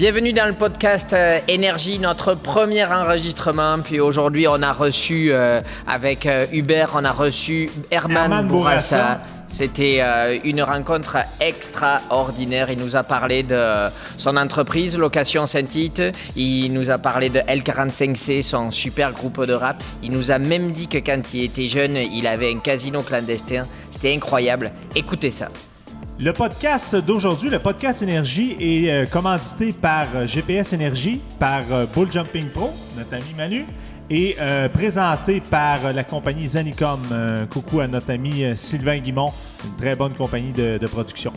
Bienvenue dans le podcast Énergie, notre premier enregistrement. Puis aujourd'hui, on a reçu, avec Hubert, on a reçu Herman Bourassa. C'était une rencontre extraordinaire. Il nous a parlé de son entreprise, Location Saint-Tite. Il nous a parlé de L45C, son super groupe de rap. Il nous a même dit que quand il était jeune, il avait un casino clandestin. C'était incroyable. Écoutez ça. Le podcast d'aujourd'hui, le podcast Énergie, est commandité par GPS Énergie, par Bull Jumping Pro, notre ami Manu, et présenté par la compagnie Zanicom. Coucou à notre ami Sylvain Guimond, une très bonne compagnie de production.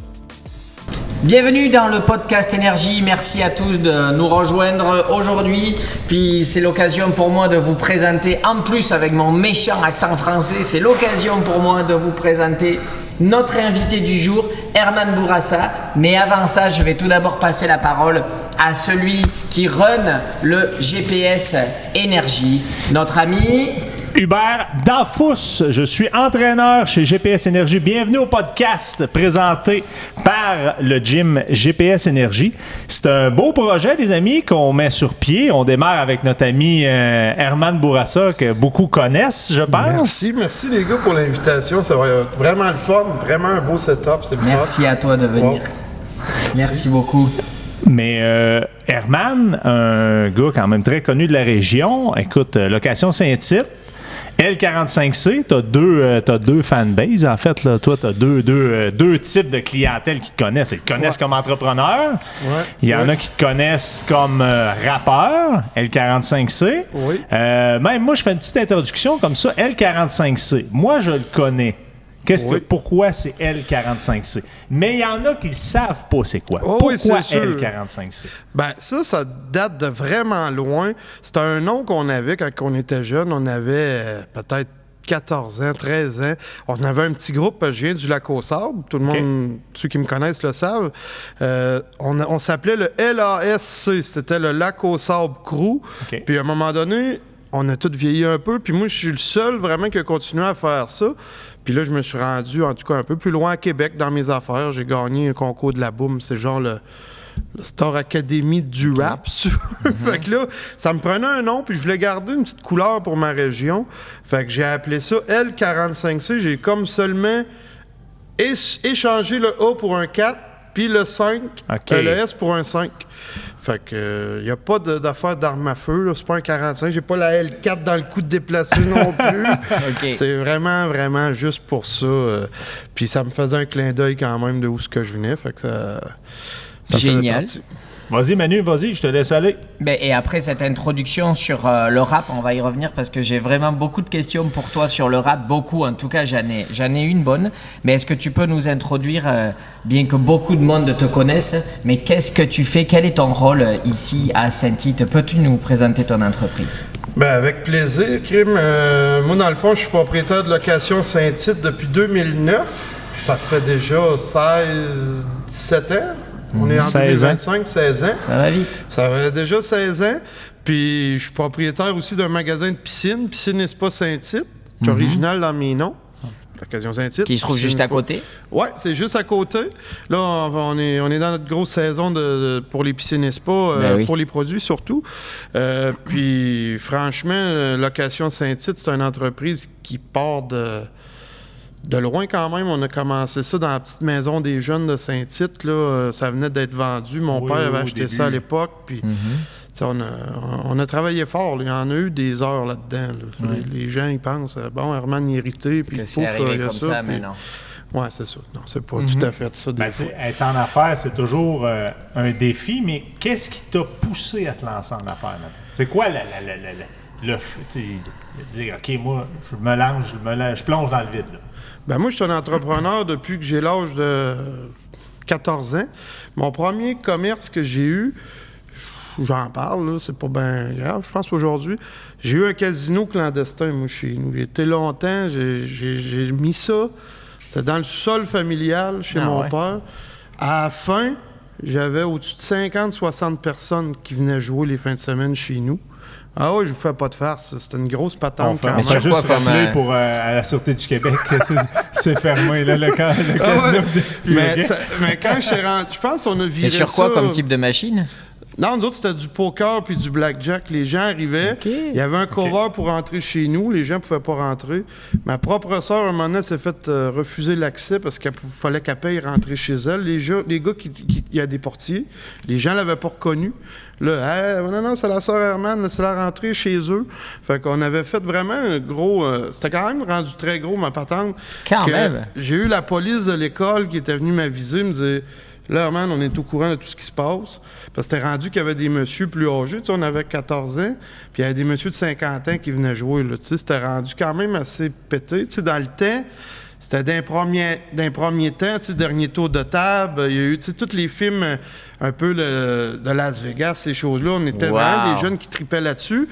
Bienvenue dans le podcast Énergie. Merci à tous de nous rejoindre aujourd'hui. Puis c'est l'occasion pour moi de vous présenter, en plus avec mon méchant accent français, c'est l'occasion pour moi de vous présenter notre invité du jour, Herman Bourassa. Mais avant ça, je vais tout d'abord passer la parole à celui qui run le GPS Énergie, notre ami Hubert Danfous. Je suis entraîneur chez GPS Énergie. Bienvenue au podcast présenté par le gym GPS Énergie. C'est un beau projet, les amis, qu'on met sur pied. On démarre avec notre ami Herman Bourassa, que beaucoup connaissent, je pense. Merci les gars pour l'invitation. Ça va être vraiment le fun, vraiment un beau setup. C'est Merci à toi de venir. Wow. Merci beaucoup. Mais Herman, un gars quand même très connu de la région, écoute, Location Saint-Tite, L45C, t'as deux fanbases, en fait. Là. Toi, t'as deux types de clientèle qui te connaissent. Ils te connaissent comme entrepreneur. Il y en a qui te connaissent comme rappeur, L45C. Même moi, je fais une petite introduction comme ça. L45C, moi, je le connais. Pourquoi c'est L45C? Mais il y en a qui ne savent pas c'est quoi. Pourquoi L45C? Ben ça date de vraiment loin. C'était un nom qu'on avait quand on était jeune. On avait peut-être 14 ans, 13 ans. On avait un petit groupe, je viens du Lac-aux-Sables. Tout le monde, ceux qui me connaissent le savent. On s'appelait le LASC. C'était le Lac-aux-Sables Crew. Puis à un moment donné, on a tous vieilli un peu. Puis moi, je suis le seul vraiment qui a continué à faire ça. Puis là, je me suis rendu, en tout cas, un peu plus loin à Québec dans mes affaires. J'ai gagné un concours de la boum. C'est genre le Star Academy du rap. Fait que là, ça me prenait un nom, puis je voulais garder une petite couleur pour ma région. Fait que j'ai appelé ça L45C. J'ai comme seulement échangé le A pour un 4, puis le 5, le S pour un 5. Fait que y a pas d'affaire d'arme à feu, là. C'est pas un 45. J'ai pas la L4 dans le coup de déplacer non plus. C'est vraiment, vraiment juste pour ça. Puis ça me faisait un clin d'œil quand même de où ce que je venais. Fait que ça génial. Vas-y Manu, vas-y, je te laisse aller. Et après cette introduction sur le rap, on va y revenir parce que j'ai vraiment beaucoup de questions pour toi sur le rap. Beaucoup, en tout cas, j'en ai une bonne. Mais est-ce que tu peux nous introduire, bien que beaucoup de monde te connaisse, mais qu'est-ce que tu fais? Quel est ton rôle ici à Saint-Tite? Peux-tu nous présenter ton entreprise? Ben avec plaisir, Krim. Moi, dans le fond, je suis propriétaire de Location Saint-Tite depuis 2009. Ça fait déjà 17 ans. On est en 2025, 16 ans. Ça va vite. Ça va déjà 16 ans. Puis je suis propriétaire aussi d'un magasin de piscine, Piscine et Spa Saint-Tite, qui est original dans mes noms. L'Occasion Saint-Tite. Qui se trouve juste à côté? Oui, c'est juste à côté. Là, on est dans notre grosse saison pour les piscines et spa, pour les produits surtout. Puis franchement, Location Saint-Tite, c'est une entreprise qui part de loin quand même. On a commencé ça dans la petite maison des jeunes de Saint-Tite. Là. Ça venait d'être vendu. Mon père avait acheté ça à l'époque. Puis, on a travaillé fort. Là. Il y en a eu des heures là-dedans. Là. Les gens, ils pensent, bon, Herman, il est irrité. Puis, c'est arrivé comme ça, mais non. Oui, c'est ça. Non, c'est pas tout à fait ça. Être en affaires, c'est toujours un défi. Mais qu'est-ce qui t'a poussé à te lancer en affaires, maintenant? C'est quoi dire, OK, moi, je me lance, je plonge dans le vide, là. Ben moi, je suis un entrepreneur depuis que j'ai l'âge de 14 ans. Mon premier commerce que j'ai eu, j'en parle, là, c'est pas bien grave, je pense aujourd'hui, j'ai eu un casino clandestin, moi, chez nous. J'ai été longtemps, j'ai mis ça, c'était dans le sol familial chez mon père. À la fin, j'avais au-dessus de 50-60 personnes qui venaient jouer les fins de semaine chez nous. Ah oui, je vous fais pas de farce. C'était une grosse patente. On fait juste rappeler pour à la Sûreté du Québec que c'est fermé. Là, le casino vous explique. Mais quand je suis rendu, je pense qu'on a viré ça... Et sur quoi comme type de machine? Non, nous autres, c'était du poker puis du blackjack. Les gens arrivaient, il y avait un cover pour rentrer chez nous, les gens ne pouvaient pas rentrer. Ma propre sœur, un moment donné, s'est fait refuser l'accès parce qu'il fallait qu'elle paye rentrer chez elle. Les gars, il y a des portiers, les gens ne l'avaient pas reconnu. Là, non, c'est la sœur Herman, c'est la rentrée chez eux. Fait qu'on avait fait vraiment un gros... c'était quand même rendu très gros, ma patente. Quand même! J'ai eu la police de l'école qui était venue m'aviser, me dire... Là, Herman, on est au courant de tout ce qui se passe. Parce que c'était rendu qu'il y avait des messieurs plus âgés. Tu sais, on avait 14 ans. Puis il y avait des messieurs de 50 ans qui venaient jouer. Là, tu sais, c'était rendu quand même assez pété. Tu sais, dans le temps, c'était d'un premier temps, tu sais, dernier tour de table. Il y a eu, tu sais, tous les films un peu de Las Vegas, ces choses-là. On était vraiment des jeunes qui tripaient là-dessus.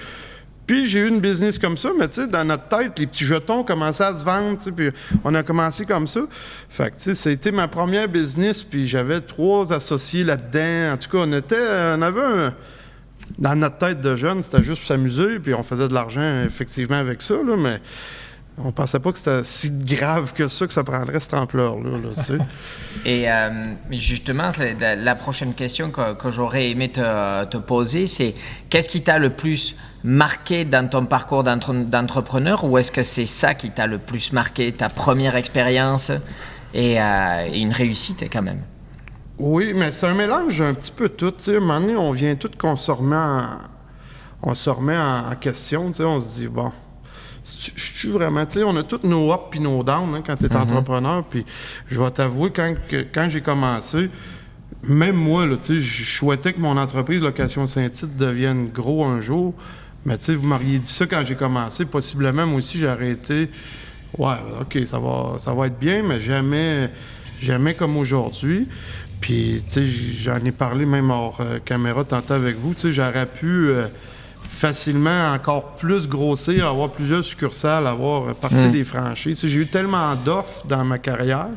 Puis j'ai eu une business comme ça, mais tu sais, dans notre tête, les petits jetons commençaient à se vendre, tu sais, puis on a commencé comme ça. Fait que, tu sais, c'était ma première business, puis j'avais 3 associés là-dedans. En tout cas, on avait dans notre tête de jeunes, c'était juste pour s'amuser, puis on faisait de l'argent, effectivement, avec ça, là, mais on pensait pas que c'était si grave que ça prendrait cette ampleur-là, là, tu sais. Et justement, la prochaine question que j'aurais aimé te poser, c'est qu'est-ce qui t'a le plus marqué dans ton parcours d'entrepreneur, ou est-ce que c'est ça qui t'a le plus marqué, ta première expérience et une réussite quand même? Oui, mais c'est un mélange un petit peu tout. Tu sais, à un moment donné, on vient tout qu'on se remet en question. Tu sais, on se dit, bon, je suis vraiment... Tu sais, on a tous nos ups et nos downs, hein, quand tu es entrepreneur. Puis je vais t'avouer, quand j'ai commencé, même moi, là, tu sais, je souhaitais que mon entreprise Location Saint-Tite devienne gros un jour. Mais tu sais, vous m'auriez dit ça quand j'ai commencé. Possiblement, moi aussi, j'ai arrêté. Ouais, OK, ça va être bien, mais jamais comme aujourd'hui. Puis, tu sais, j'en ai parlé même hors caméra tantôt avec vous. Tu sais, j'aurais pu facilement encore plus grossir, avoir plusieurs succursales, avoir parti des franchises. Tu sais, j'ai eu tellement d'offres dans ma carrière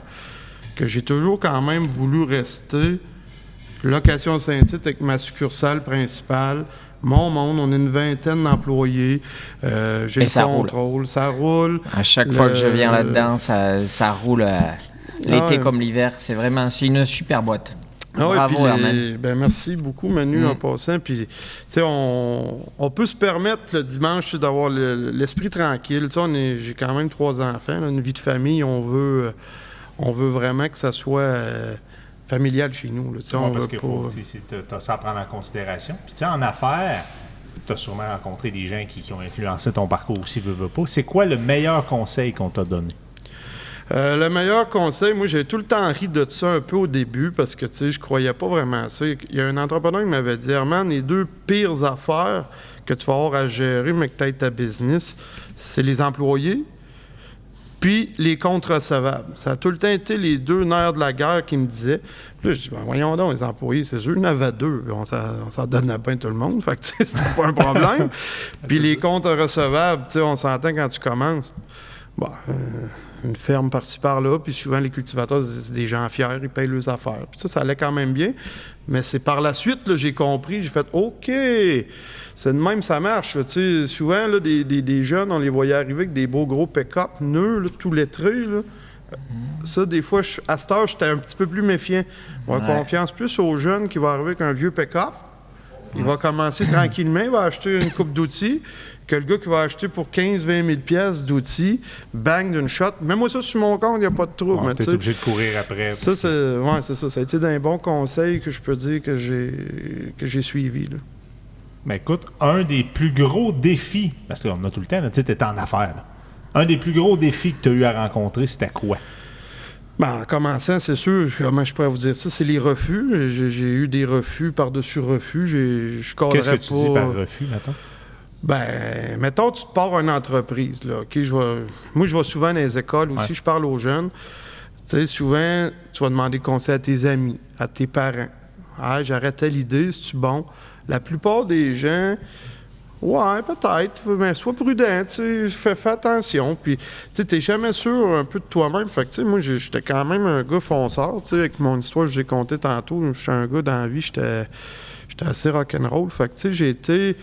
que j'ai toujours quand même voulu rester Location Saint-Tite avec ma succursale principale. Mon monde, on est une 20aine d'employés. J'ai le contrôle, ça roule. À chaque fois que je viens là-dedans, ça roule l'été comme l'hiver. C'est une super boîte. Bravo, Herman. Ben, merci beaucoup, Manu, en passant. Puis, tu sais, on peut se permettre le dimanche d'avoir l'esprit tranquille. Tu sais, j'ai quand même 3 enfants, là, une vie de famille. On veut vraiment que ça soit... familial chez nous. Là. Parce que tu as ça à prendre en considération. Puis tu sais, en affaires, tu as sûrement rencontré des gens qui ont influencé ton parcours aussi, veux pas. C'est quoi le meilleur conseil qu'on t'a donné? Le meilleur conseil, moi, j'ai tout le temps ri de ça un peu au début parce que, tu sais, je croyais pas vraiment à ça. Il y a un entrepreneur qui m'avait dit, Herman, les 2 pires affaires que tu vas avoir à gérer, mais que tu aies ta business, c'est les employés puis les comptes recevables. Ça a tout le temps été les 2 nerfs de la guerre qui me disaient. Puis là, je dis, ben, voyons donc, les employés, c'est sûr, il y en avait 2. On s'en donnait bien tout le monde. Fait que, tu sais, c'était pas un problème. Puis les comptes recevables, tu sais, on s'entend quand tu commences. Bon, une ferme par-ci par-là, puis souvent les cultivateurs, c'est des gens fiers, ils payent leurs affaires. Puis ça allait quand même bien. Mais c'est par la suite, là, j'ai compris, j'ai fait « OK, c'est de même, ça marche. » Tu sais, souvent, là, des jeunes, on les voyait arriver avec des beaux gros pick-up neufs, là, tout lettrés, là. Ça, des fois, à cette heure, j'étais un petit peu plus méfiant. On a confiance plus aux jeunes qui vont arriver avec un vieux pick-up. Il va commencer tranquillement, il va acheter une coupe d'outils. Que le gars qui va acheter pour 15-20 000 pièces d'outils, bang, d'une shot. Même moi, ça, sur mon compte, il n'y a pas de trouble. Tu es obligé de courir après. Ça, c'est ça. Ça a été d'un bon conseil que je peux dire que j'ai suivi. Là. Mais écoute, un des plus gros défis, parce qu'on a tout le temps, tu es en affaires. Là. Un des plus gros défis que tu as eu à rencontrer, c'était quoi? Ben, en commençant, c'est sûr, comment je pourrais vous dire ça, c'est les refus. J'ai eu des refus par-dessus refus. Je cadrais pas... Qu'est-ce que tu dis par refus, maintenant? Ben, mettons, tu te pars une entreprise, là, OK? Moi, je vais souvent dans les écoles aussi, je parle aux jeunes. Tu sais, souvent, tu vas demander conseil à tes amis, à tes parents. Ah, j'arrête telle idée, c'est-tu bon? La plupart des gens, ouais, peut-être, mais sois prudent, tu sais, fais attention. Puis, tu sais, t'es jamais sûr un peu de toi-même. Fait que, tu sais, moi, j'étais quand même un gars fonceur, tu sais, avec mon histoire que j'ai contée tantôt. J'étais un gars dans la vie, j'étais assez rock'n'roll. Fait que, tu sais, j'ai été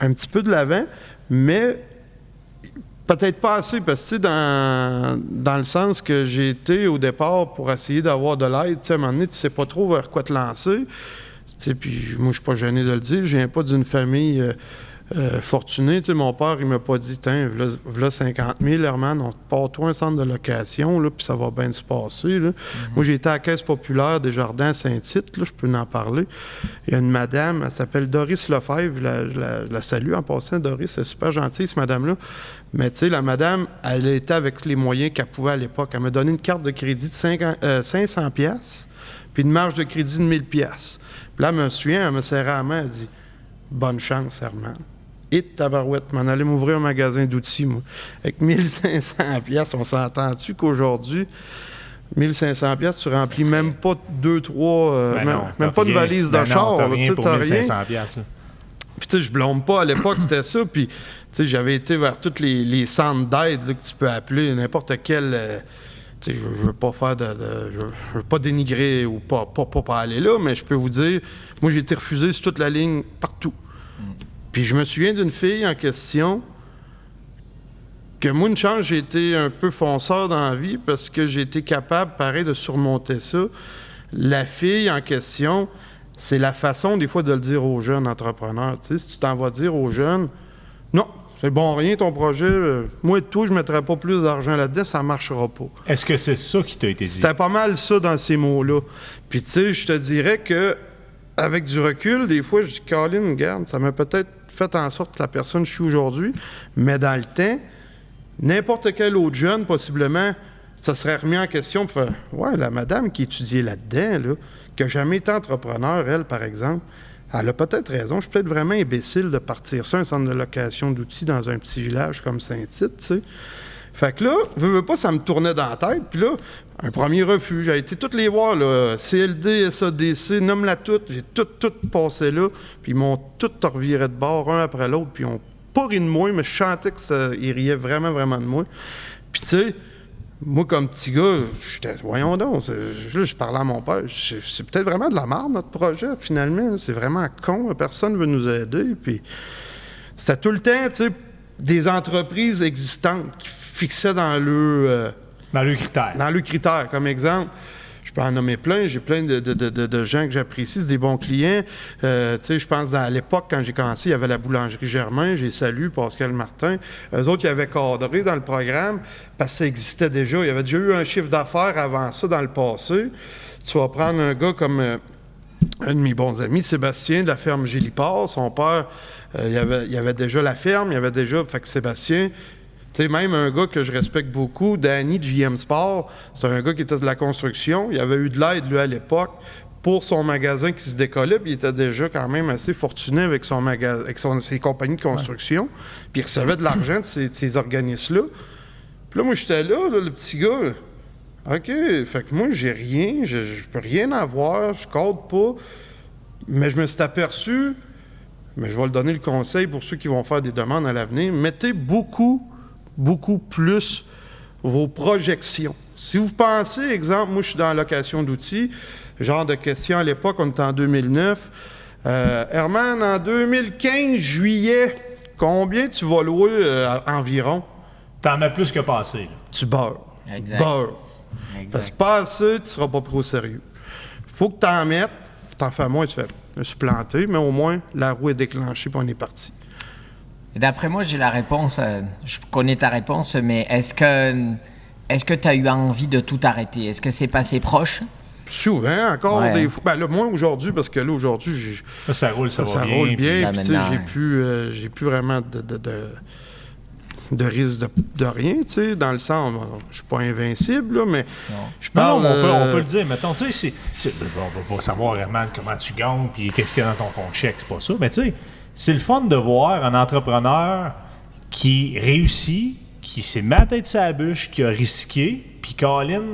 un petit peu de l'avant, mais peut-être pas assez, parce que, tu sais, dans le sens que j'ai été au départ pour essayer d'avoir de l'aide, tu sais, à un moment donné, tu sais pas trop vers quoi te lancer. Puis moi, je suis pas gêné de le dire. Je viens pas d'une famille fortunée. Mon père, il m'a pas dit, tiens, voilà 50 000, Herman, on te part-toi un centre de location, là, puis ça va bien se passer. Là. Moi, j'ai été à la Caisse populaire des Jardins à Saint-Tite, là, je peux en parler. Il y a une madame, elle s'appelle Doris Lefebvre, la salue en passant, Doris, c'est super gentille, cette madame-là. Mais tu sais, la madame, elle était avec les moyens qu'elle pouvait à l'époque. Elle m'a donné une carte de crédit de 500 pièces, puis une marge de crédit de 1000 pièces. Puis là, je me souviens, elle me serrait la main, elle dit « Bonne chance, Herman. » Et tabarouette, m'en allais m'ouvrir un magasin d'outils, moi. Avec 1500 pièces, on s'entend-tu qu'aujourd'hui, 1500 pièces, tu remplis même pas 2-3... même pas une valise de char. T'as rien pour 1500 pièces. Puis tu sais, je blâme pas, à l'époque, c'était ça. Puis, tu sais, j'avais été vers tous les centres d'aide là, que tu peux appeler, n'importe quel... je veux pas faire je veux pas dénigrer ou pas aller là, mais je peux vous dire, moi, j'ai été refusé sur toute la ligne, partout. Puis je me souviens d'une fille en question que moi, une chance, j'ai été un peu fonceur dans la vie parce que j'ai été capable, pareil, de surmonter ça. La fille en question, c'est la façon, des fois, de le dire aux jeunes entrepreneurs. Tu sais, si tu t'en vas dire aux jeunes, non, c'est bon, rien ton projet, moi et tout, je ne mettrai pas plus d'argent là-dedans, ça ne marchera pas. Est-ce que c'est ça qui t'a été dit? C'était pas mal ça dans ces mots-là. Puis tu sais, je te dirais que avec du recul, des fois, je dis, Colin, regarde, ça m'a peut-être fait en sorte que la personne que je suis aujourd'hui, mais dans le temps, n'importe quel autre jeune, possiblement, ça serait remis en question pour faire, ouais, la madame qui étudiait là-dedans, là, qui n'a jamais été entrepreneur, elle, par exemple, elle a peut-être raison. Je suis peut-être vraiment imbécile de partir ça, un centre de location d'outils dans un petit village comme Saint-Tite, tu sais. Fait que là, veux pas, ça me tournait dans la tête. Puis là, un premier refus. J'ai été toutes les voir, là, CLD, SADC, nomme-la toute. J'ai tout passé là. Puis ils m'ont tout reviré de bord, un après l'autre. Puis ils ont pas ri de moi, mais je chantais qu'ils riaient vraiment, vraiment de moi. Puis tu sais, moi, comme petit gars, j'étais, voyons donc, là, je parlais à mon père, c'est peut-être vraiment de la merde, notre projet, finalement. C'est vraiment con, personne ne veut nous aider. Puis c'était tout le temps, tu sais, des entreprises existantes qui fixaient dans le critère. Dans le critère. Comme exemple, je peux en nommer plein. J'ai plein de gens que j'apprécie, c'est des bons clients. Tu sais, je pense à l'époque, quand j'ai commencé, il y avait la boulangerie Germain. J'ai salué Pascal Martin. Eux autres, ils avaient cadré dans le programme parce que ça existait déjà. Il y avait déjà eu un chiffre d'affaires avant ça dans le passé. Tu vas prendre un gars comme un de mes bons amis, Sébastien, de la ferme Gélipard. Son père, il y avait déjà la ferme, il y avait déjà... Fait que Sébastien... Tu sais, même un gars que je respecte beaucoup, Danny de JM Sport, c'est un gars qui était de la construction. Il avait eu de l'aide, lui, à l'époque, pour son magasin qui se décollait, puis il était déjà quand même assez fortuné avec son magasin, avec ses compagnies de construction. Puis il recevait de l'argent de ces organismes-là. Puis là, moi, j'étais là, le petit gars. OK, fait que moi, j'ai rien, je peux rien avoir, je code pas. Mais je me suis aperçu, mais je vais le donner le conseil pour ceux qui vont faire des demandes à l'avenir, mettez beaucoup plus vos projections. Si vous pensez, exemple, moi je suis dans la location d'outils, genre de question à l'époque, on était en 2009. Herman, en 2015, juillet, combien tu vas louer environ? T'en mets plus que passé. Là. Tu beurres. Exact. Beurres. Parce que pas assez, tu seras pas pris au sérieux. Faut que tu en mettes, t'en fais moins, tu fais, je me suis planté, mais au moins, la roue est déclenchée puis on est parti. Et d'après moi, j'ai la réponse. Je connais ta réponse, mais est-ce que tu as eu envie de tout arrêter? Est-ce que c'est passé proche? Souvent, encore des fois. Ben là, moi, aujourd'hui, parce que là, aujourd'hui, ça roule bien. Puis, tu sais, j'ai plus vraiment de risque de rien, tu sais, dans le sens, je suis pas invincible, là, mais je parle... Non, on peut le dire, mettons, tu sais, on va pas savoir vraiment comment tu gagnes puis qu'est-ce qu'il y a dans ton compte chèque, c'est pas ça, mais tu sais, c'est le fun de voir un entrepreneur qui réussit, qui s'est mis la tête sur la bûche, qui a risqué, puis Colin,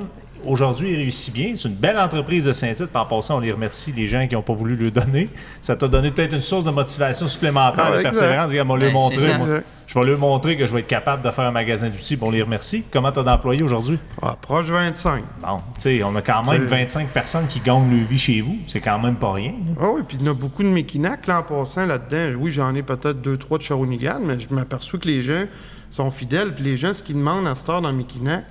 aujourd'hui, il réussit bien. C'est une belle entreprise de Saint-Tite. Par passant, on les remercie, les gens qui n'ont pas voulu le donner. Ça t'a donné peut-être une source de motivation supplémentaire, de persévérance. Je vais leur montrer que je vais être capable de faire un magasin d'outils. Bon, on les remercie. Comment tu as d'employés aujourd'hui? Proche 25. Bon, tu sais, on a quand même 25 personnes qui gagnent leur vie chez vous. C'est quand même pas rien. Oui, puis il y en a beaucoup de Mekinac, là, en passant là-dedans. Oui, j'en ai peut-être 2-3 de Shawinigan, mais je m'aperçois que les gens sont fidèles. Puis les gens, ce qu'ils demandent à cette heure dans Mekinac,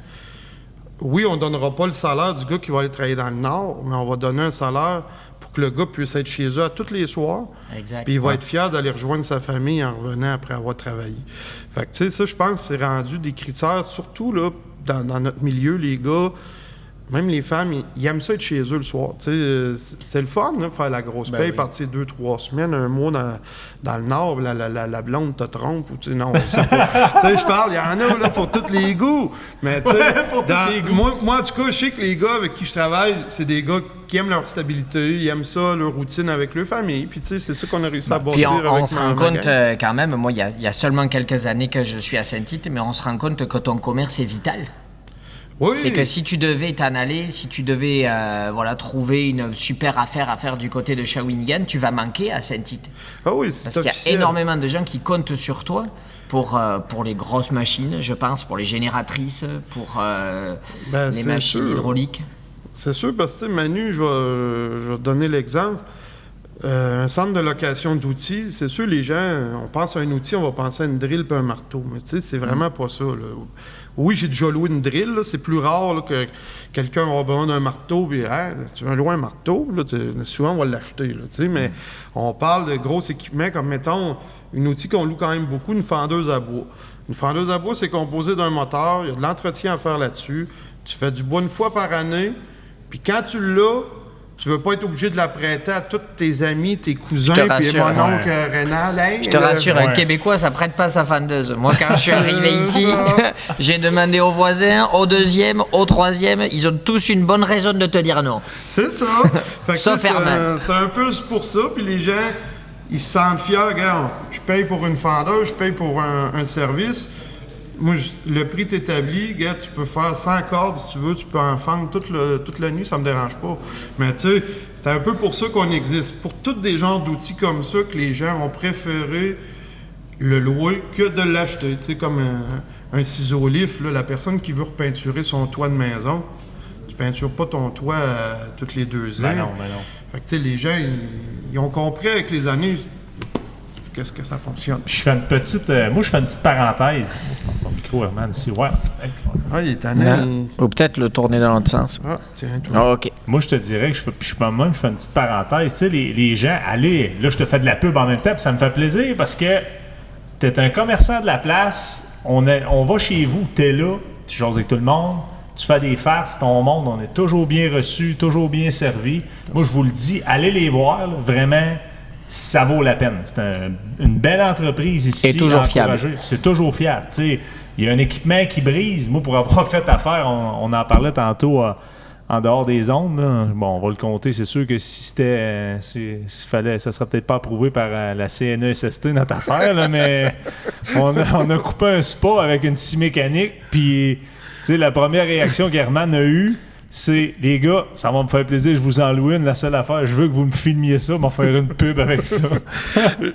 oui, on donnera pas le salaire du gars qui va aller travailler dans le Nord, mais on va donner un salaire pour que le gars puisse être chez eux à tous les soirs. Exact. Puis il va être fier d'aller rejoindre sa famille en revenant après avoir travaillé. Fait que, tu sais, ça, je pense que c'est rendu des critères, surtout là, dans notre milieu, les gars, même les femmes, ils aiment ça être chez eux le soir. Tu sais, c'est le fun, là, faire la grosse paye, partir 2-3 semaines, un mois dans le Nord, la blonde te trompe. Ou, tu sais, non, je sais pas. Tu sais, je parle, il y en a là, pour tous les goûts. Mais tu sais, moi, en tout cas, je sais que les gars avec qui je travaille, c'est des gars qui aiment leur stabilité, ils aiment ça, leur routine avec leur famille. Puis tu sais, c'est ça qu'on a réussi à bâtir avec on se rend compte quand même, moi, il y a seulement quelques années que je suis à Saint-Tite, mais on se rend compte que ton commerce est vital. Oui. C'est que si tu devais t'en aller, si tu devais trouver une super affaire à faire du côté de Shawinigan, tu vas manquer à Saint-Tite. Ah oui, c'est Parce qu'il y a énormément de gens qui comptent sur toi pour les grosses machines, je pense, pour les génératrices, pour les machines hydrauliques. C'est sûr, parce que Manu, je vais te donner l'exemple. Un centre de location d'outils, c'est sûr, les gens, on pense à un outil, on va penser à une drill et un marteau. Mais tu sais, c'est vraiment pas ça. Là. Oui, j'ai déjà loué une drill. Là. C'est plus rare là, que quelqu'un aura besoin d'un marteau. Puis, tu veux louer un marteau? Là, souvent, on va l'acheter. Là, mais on parle de gros équipements comme, mettons, un outil qu'on loue quand même beaucoup, une fendeuse à bois. Une fendeuse à bois, c'est composé d'un moteur. Il y a de l'entretien à faire là-dessus. Tu fais du bois une fois par année. Puis quand tu l'as, tu veux pas être obligé de la prêter à tous tes amis, tes cousins, puis mon oncle Rénal. Hey, je te rassure, un Québécois, ça prête pas sa fendeuse. Moi, quand je suis arrivé ici, j'ai demandé aux voisins, au deuxième, au troisième, ils ont tous une bonne raison de te dire non. C'est ça. Fait que sauf Herman. C'est un peu pour ça, puis les gens, ils se sentent fiers. Regarde, je paye pour une fendeuse, je paye pour un service. Moi, le prix est établi, gars, tu peux faire 100 cordes si tu veux, tu peux en fendre toute la nuit, ça me dérange pas. Mais tu sais, c'est un peu pour ça qu'on existe. Pour tous des genres d'outils comme ça que les gens ont préféré le louer que de l'acheter. Tu sais, comme un ciseau lif, là, la personne qui veut repeinturer son toit de maison, tu peintures pas ton toit toutes les 2 ans. Ben non. Fait que tu sais, les gens, ils ont compris avec les années qu'est-ce que ça fonctionne. Je fais une petite parenthèse. Je pense que ton micro, Herman, ici. Ouais. Ah, il est tanné. Ou peut-être le tourner dans l'autre sens. Ah, tiens, toi. Ah, OK. Moi, je te dirais que je fais une petite parenthèse. Tu sais, les gens, allez, là, je te fais de la pub en même temps, puis ça me fait plaisir parce que t'es un commerçant de la place, on va chez vous, t'es là, tu jases avec tout le monde, tu fais des farces, ton monde, on est toujours bien reçu, toujours bien servi. Moi, je vous le dis, allez les voir, là, vraiment. Ça vaut la peine. C'est une belle entreprise ici. Et toujours fiable. C'est toujours fiable. T'sais, il y a un équipement qui brise. Moi, pour avoir fait affaire, on en parlait tantôt en dehors des ondes. Là. Bon, on va le compter. C'est sûr que si c'était... ça serait peut-être pas approuvé par la CNESST, notre affaire, là, mais on a coupé un spa avec une scie mécanique. Puis, la première réaction qu'Herman a eue, c'est, les gars, ça va me faire plaisir, je vous en loue une. La seule affaire, je veux que vous me filmiez ça, m'en faire une pub avec ça.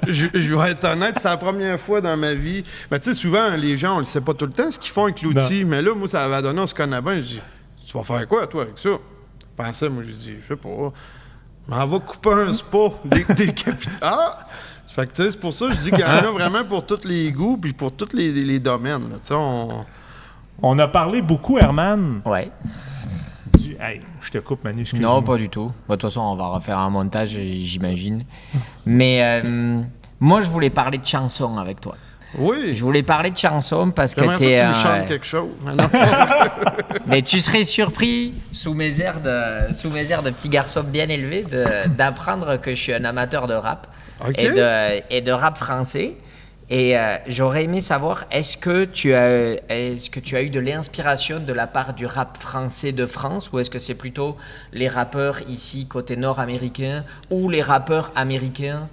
je vais être honnête, c'est la première fois dans ma vie. Mais tu sais, souvent, les gens, on le sait pas tout le temps ce qu'ils font avec l'outil. Mais là, moi, ça avait donné, on se connaît bien. Je dis, tu vas faire quoi, toi, avec ça? Je pensais, moi, je dis, je sais pas. Mais on va couper un spa des capitales. Ah! Fait que, tu sais, c'est pour ça que je dis qu'il y en a vraiment pour tous les goûts puis pour tous les domaines. Tu sais, on a parlé beaucoup, Herman. Ouais. Hey, je te coupe, Manu, excuse-moi. Non, pas du tout. De toute façon, on va refaire un montage, j'imagine. Mais moi, je voulais parler de chansons avec toi. Oui. Je voulais parler de chansons parce que t'es... tu me chantes quelque chose. Mais tu serais surpris, sous mes airs de petit garçon bien élevé, d'apprendre que je suis un amateur de rap. Okay. Et de rap français. Et j'aurais aimé savoir, est-ce que tu as eu de l'inspiration de la part du rap français de France, ou est-ce que c'est plutôt les rappeurs ici, côté nord-américain, ou les rappeurs américains,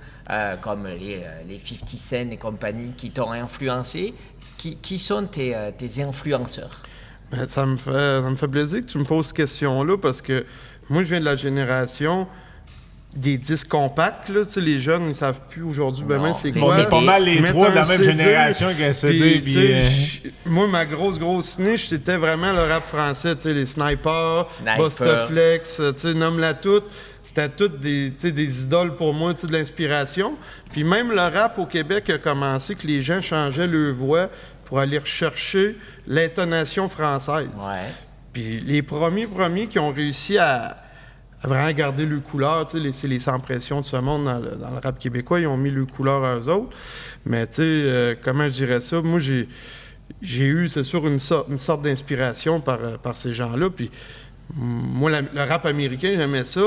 comme les 50 Cent et compagnie, qui t'ont influencé? Qui sont tes influenceurs? Ben, ça me fait plaisir que tu me poses cette question-là, parce que moi, je viens de la génération des disques compacts, là, tu sais, les jeunes, ils savent plus aujourd'hui, ben c'est quoi. C'est pas mal les trois de la même génération qu'un CD. Moi, ma grosse niche, c'était vraiment le rap français, tu sais, les Snipers, Busta Flex, tu sais, nomme-la toute. C'était toutes des idoles pour moi, tu sais, de l'inspiration. Puis même le rap au Québec a commencé que les gens changeaient leur voix pour aller rechercher l'intonation française. Ouais. Puis les premiers qui ont réussi à vraiment garder le couleur, tu sais, c'est les Sans Pression de ce monde dans le rap québécois, ils ont mis le couleur à eux autres. Mais tu sais, comment je dirais ça? Moi, j'ai eu, c'est sûr, une sorte d'inspiration par ces gens-là. Puis moi, le rap américain, j'aimais ça.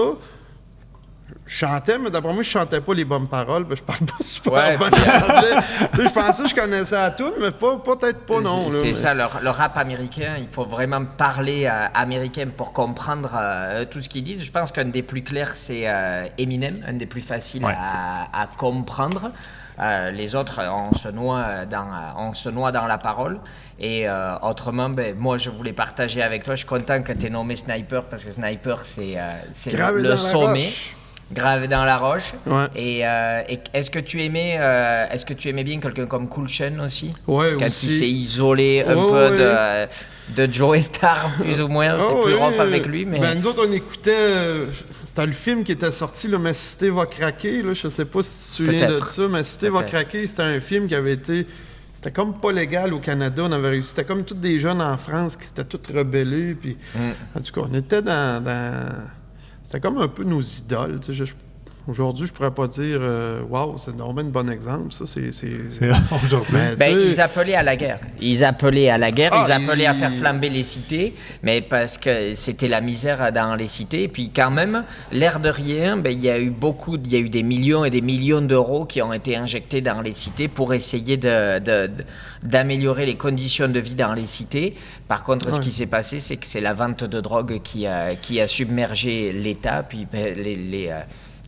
Je chantais, mais d'après moi, je chantais pas les bonnes paroles. Je parle pas super bien anglais. Je pensais que je connaissais à tout, mais peut-être pas, non. C'est ça, le rap américain, il faut vraiment parler américain pour comprendre tout ce qu'ils disent. Je pense qu'un des plus clairs, c'est Eminem, un des plus faciles à comprendre. Les autres, on se noie dans la parole. Et autrement, moi, je voulais partager avec toi. Je suis content que tu aies nommé Sniper, parce que Sniper, c'est le sommet. Gravé dans la roche. Ouais. Et est-ce que tu aimais bien quelqu'un comme Cool Chain aussi? Oui, quand aussi. il s'est isolé un peu de Joey Star, plus ou moins. C'était plus rough avec lui. Mais... nous autres, on écoutait... c'était le film qui était sorti, là, « Ma cité va craquer ». Là, je sais pas si tu te souviens de ça. « Ma cité va craquer », c'était un film qui avait été... C'était comme pas légal au Canada. On avait réussi. C'était comme tous des jeunes en France qui s'étaient tous rebellés. Puis, en tout cas, on était dans... C'était comme un peu nos idoles. Tu sais, aujourd'hui, je pourrais pas dire « Wow, c'est vraiment un bon exemple. » Ça, c'est aujourd'hui. Ils appelaient à la guerre. Ils appelaient à faire flamber les cités, mais parce que c'était la misère dans les cités. Et puis quand même, l'air de rien, il y a eu des millions et des millions d'euros qui ont été injectés dans les cités pour essayer d'améliorer les conditions de vie dans les cités. Par contre, ce qui s'est passé, c'est que c'est la vente de drogue qui a submergé l'État, puis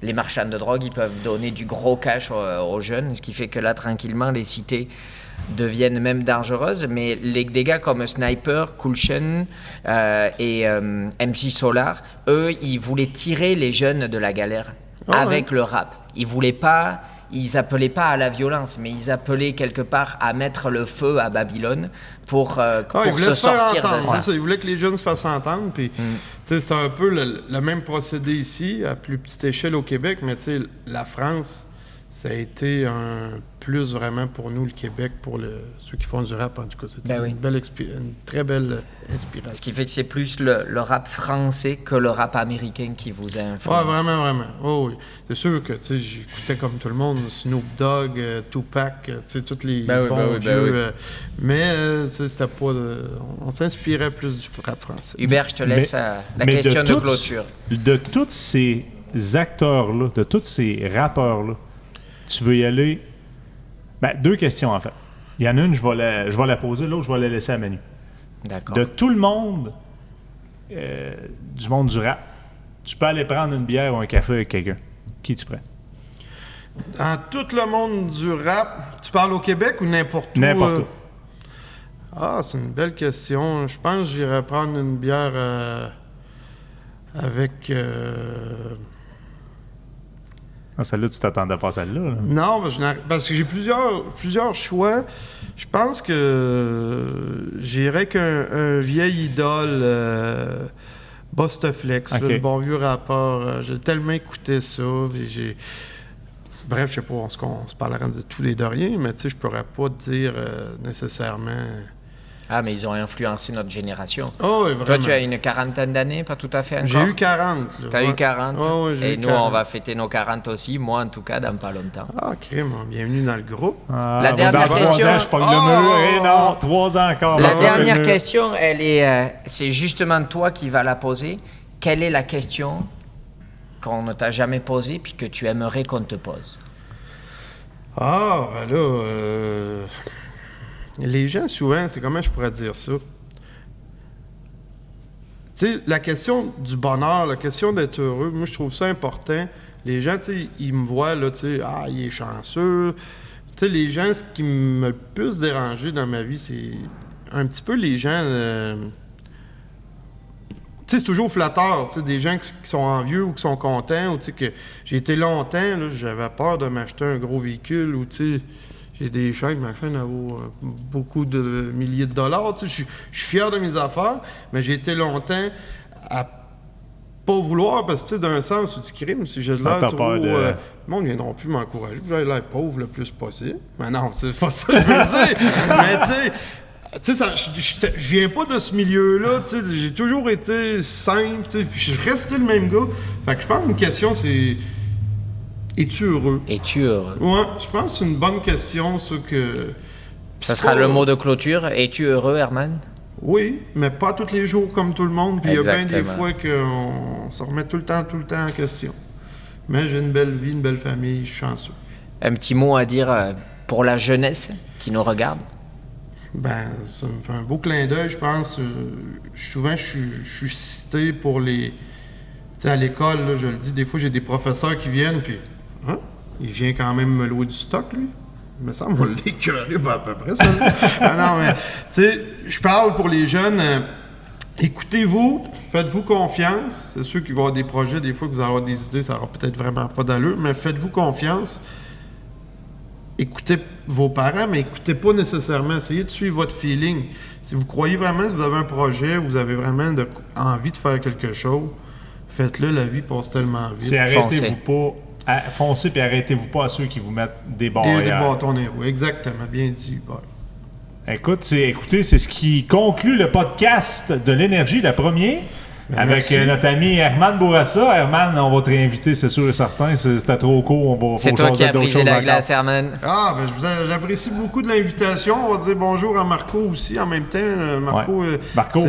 les marchands de drogue, ils peuvent donner du gros cash aux jeunes, ce qui fait que là, tranquillement, les cités deviennent même dangereuses. Mais des gars comme Sniper, Cool Chain et MC Solar, eux, ils voulaient tirer les jeunes de la galère avec le rap. Ils appelaient pas à la violence, mais ils appelaient quelque part à mettre le feu à Babylone pour se sortir de ça. Ils voulaient que les jeunes se fassent entendre. Puis, c'est un peu le même procédé ici, à plus petite échelle au Québec, mais la France, ça a été un plus vraiment pour nous, le Québec, pour ceux qui font du rap. En tout cas, c'était une très belle inspiration. Ce qui fait que c'est plus le rap français que le rap américain qui vous a influencé. Oui, vraiment. Oh, oui. C'est sûr que j'écoutais comme tout le monde Snoop Dogg, Tupac, tous les bons vieux. Mais c'était pas... on s'inspirait plus du rap français. Hubert, je te laisse la question de clôture. De tous ces acteurs-là, de tous ces rappeurs-là, tu veux y aller... deux questions, en fait. Il y en a une, je vais la poser, l'autre, je vais la laisser à Manu. D'accord. De tout le monde, du monde du rap, tu peux aller prendre une bière ou un café avec quelqu'un. Qui tu prends? Dans tout le monde du rap, tu parles au Québec ou n'importe où? N'importe où. C'est une belle question. Je pense que j'irais prendre une bière avec... Celle-là, tu t'attendais pas à celle-là. Là. Non, parce que j'ai plusieurs choix. Je pense que j'irais qu'un vieil idole, Bustaflex, le bon vieux rappeur. J'ai tellement écouté ça. Bref, je sais pas, on se parlera de tout et de rien, mais je pourrais pas te dire nécessairement... Ah, mais ils ont influencé notre génération. Oh, oui, vraiment. Toi, tu as une quarantaine d'années, pas tout à fait encore? J'ai eu 40. Tu as eu 40? Oh, oui, et nous, 40. On va fêter nos 40 aussi, moi en tout cas, dans pas longtemps. Ah, crème, bienvenue dans le groupe. La dernière question... 3 ans, je pogne le mur. Et non, 3 ans encore. La dernière question, c'est justement toi qui vas la poser. Quelle est la question qu'on ne t'a jamais posée puis que tu aimerais qu'on te pose? Les gens, souvent, c'est comment je pourrais dire ça? Tu sais, la question du bonheur, la question d'être heureux, moi, je trouve ça important. Les gens, tu sais, ils me voient, là, tu sais, il est chanceux. Tu sais, les gens, ce qui m'a le plus dérangé dans ma vie, c'est un petit peu les gens... Tu sais, c'est toujours flatteur, tu sais, des gens qui sont envieux ou qui sont contents, ou tu sais, que j'ai été longtemps, là, j'avais peur de m'acheter un gros véhicule, ou tu sais... J'ai des chèques, ma chaîne, elle vaut beaucoup de milliers de dollars. Tu sais, je suis fier de mes affaires, mais j'ai été longtemps à pas vouloir, parce que, tu sais, d'un sens, où tu crimes, si j'ai de l'air trop... le monde ne viendra plus m'encourager. J'ai l'air pauvre le plus possible. Mais non, c'est pas ça que je veux dire. Mais tu sais, Tu sais, je viens pas de ce milieu-là, tu sais, j'ai toujours été simple, tu sais, puis je restais le même gars. Fait que je pense qu'une question, c'est... Es-tu heureux? Es-tu heureux? Ouais, je pense que c'est une bonne question, ça, que... Ça sera le mot de clôture. Es-tu heureux, Herman? Oui, mais pas tous les jours comme tout le monde, puis il y a bien des Exactement. fois qu'on se remet tout le temps en question. Mais j'ai une belle vie, une belle famille, je suis chanceux. Un petit mot à dire pour la jeunesse qui nous regarde? Ben, ça me fait un beau clin d'œil, je pense. Souvent, je suis cité pour les... Tu sais, à l'école, là, je le dis, des fois, j'ai des professeurs qui viennent, puis... Hein? Il vient quand même me louer du stock, lui. Il me semble qu'on l'a écœuré, ben, à peu près, ça. Ah non, mais... Tu sais, je parle pour les jeunes... écoutez-vous, faites-vous confiance. C'est sûr qu'il va y avoir des projets, des fois, que vous allez avoir des idées, ça n'aura peut-être vraiment pas d'allure, mais faites-vous confiance. Écoutez vos parents, mais écoutez pas nécessairement. Essayez de suivre votre feeling. Si vous croyez vraiment, si vous avez un projet, vous avez vraiment envie de faire quelque chose, faites-le, la vie passe tellement vite. C'est arrêtez-vous pas, foncez puis arrêtez-vous pas à ceux qui vous mettent des barrières. Des bâtons dans les roues, exactement, bien dit. Ouais. Écoutez, c'est ce qui conclut le podcast de l'énergie, le premier. Ben, avec merci. Notre ami Herman Bourassa. Herman, on va te réinviter, c'est sûr et certain. C'était trop court. C'est toi qui as brisé la glace, Herman. Ah, ben j'apprécie beaucoup de l'invitation. On va dire bonjour à Marco aussi en même temps. Marco,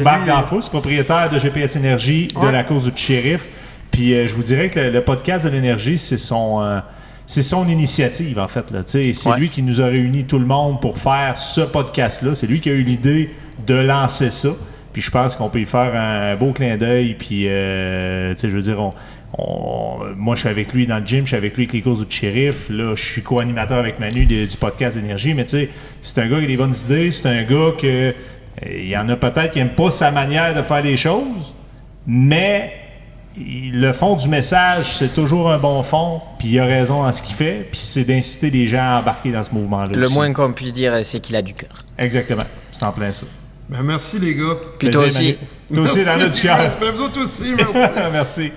Marc Danfous, propriétaire de GPS Énergie de la course du Petit Shérif. Puis je vous dirais que le podcast de l'énergie, c'est son initiative, en fait. Là. C'est lui qui nous a réunis tout le monde pour faire ce podcast-là. C'est lui qui a eu l'idée de lancer ça. Puis je pense qu'on peut y faire un beau clin d'œil. Puis, je veux dire, moi, je suis avec lui dans le gym, je suis avec lui avec les courses du Petit Shérif. Là, je suis co-animateur avec Manu du podcast d'énergie. Mais tu sais, c'est un gars qui a des bonnes idées. C'est un gars que... Il y en a peut-être qui n'aiment pas sa manière de faire les choses, mais le fond du message, c'est toujours un bon fond, puis il a raison dans ce qu'il fait, puis c'est d'inciter les gens à embarquer dans ce mouvement-là. Le aussi. moins qu'on puisse dire, c'est qu'il a du cœur. Exactement. C'est en plein ça. Ben merci les gars. Puis toi aussi. Toi aussi, dans le cœur. Ben vous autres aussi, merci. Merci.